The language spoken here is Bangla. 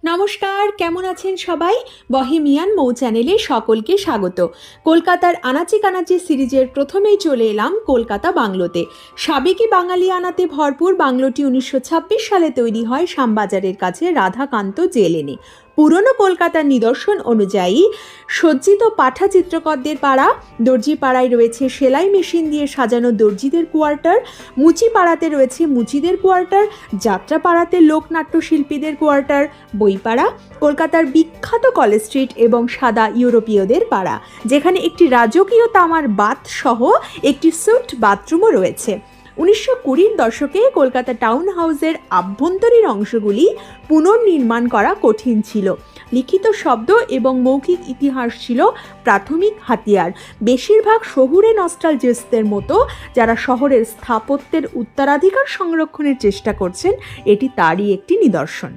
নমস্কার, কেমন আছেন সবাই? বহেমিয়ান মৌ চ্যানেলে সকলকে স্বাগত। কলকাতার আনাচে কানাচে সিরিজের প্রথমেই চলে এলাম কলকাতা বাংলোতে। সাবেকি বাঙালিয়ানাতে ভরপুর বাংলোটি 1926 সালে তৈরি হয় শ্যামবাজারের কাছে রাধাকান্ত জে লেনে। পুরনো কলকাতার নিদর্শন অনুযায়ী সজ্জিত পাঠা চিত্রকরদের পাড়া, দর্জি পাড়ায় রয়েছে সেলাই মেশিন দিয়ে সাজানো দর্জিদের কোয়ার্টার, মুচি পাড়াতে রয়েছে মুচিদের কোয়ার্টার, যাত্রা পাড়াতে লোকনাট্য শিল্পীদের কোয়ার্টার, বইপাড়া কলকাতার বিখ্যাত কলেজ স্ট্রিট এবং সাদা ইউরোপীয়দের পাড়া, যেখানে একটি রাজকীয় তামার বাথ সহ একটি স্যুট বাথরুমও রয়েছে। 1920-র দশকে কলকাতা টাউন হাউসের আভ্যন্তরীণ অংশগুলি পুনর্নির্মাণ করা কঠিন ছিল। লিখিত শব্দ এবং মৌখিক ইতিহাস ছিল প্রাথমিক হাতিয়ার। বেশিরভাগ শহুরে নস্টালজিস্টদের মতো যারা শহরের স্থাপত্যের উত্তরাধিকার সংরক্ষণের চেষ্টা করছেন, এটি তারই একটি নিদর্শন।